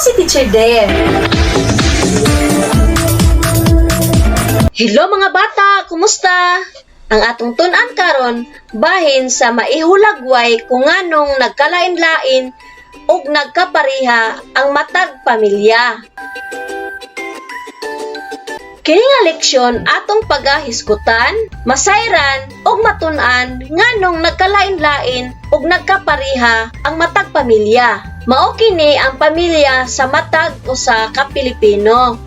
si Teacher Dare. Hello mga bata, kumusta? Ang atong tun-an karon bahin sa maihulagway kung nganong nagkalain-lain ug nagkapariha ang matag pamilya. Kini nga leksyon atong pagahisgutan, masayran ug matun-an nganong nagkalain-lain ug nagkapariha ang matag pamilya. Mao kini ang pamilya sa matag usa ka Pilipino.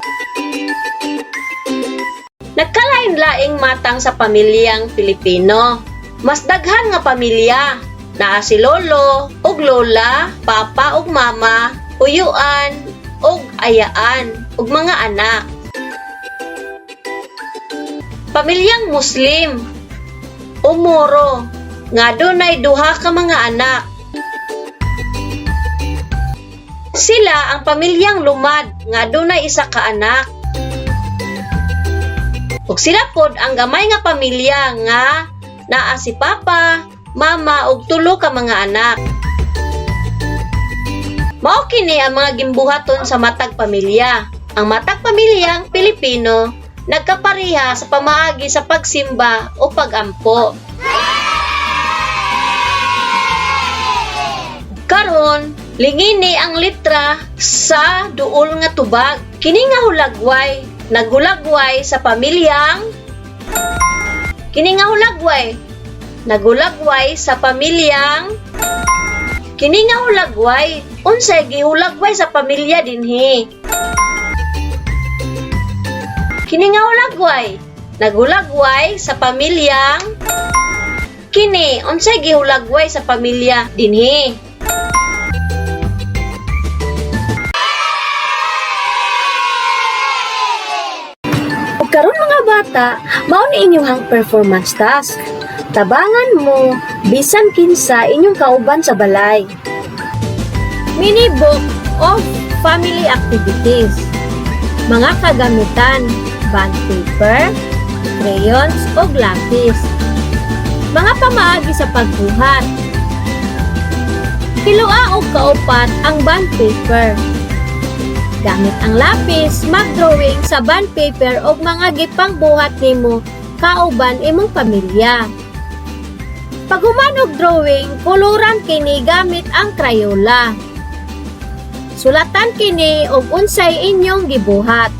Nagkalain-laing matang sa pamilyang Pilipino. Mas daghan nga pamilya. Naa si lolo ug lola, papa ug mama, uyuan ug ayaan ug mga anak. Pamilyang Muslim o Moro nga dunay duha ka mga anak. Sila ang pamilyang Lumad nga dunay isa ka anak. Ug sila pod ang gamay nga pamilya nga naa si papa, mama ug tulo ka mga anak. Mao kini ang mga gimbuhaton sa matag pamilya. Ang matag pamilyang Pilipino nagkapariha sa pamaagi sa pagsimba o pagampo. Karon, lingini ang litra sa duol nga tubag. Kini nga hulagway, nagulagway sa pamilyang nagulagway sa pamilyang kini nga hulagway, unsay gihulagway sa pamilya dinhi? Kini nga hulagway, nagulagway sa pamilyang kini, unsay gihulagway sa pamilya dinhi? Ug karon mga bata, mao ni inyong performance task. Tabangan mo bisan kinsa inyong kauban sa balay. Mini book of family activities. Mga kagamitan, bond paper, crayons o lapis. Mga pamaagi sa pagbuhat. Hilua o kaupat ang bond paper. Gamit ang lapis, mag-drawing sa bond paper o mga gipangbuhat nimo kauban imong pamilya. Pag human og drawing, kuluran kini gamit ang Crayola. Sulatan kini og unsay inyong gibuhat.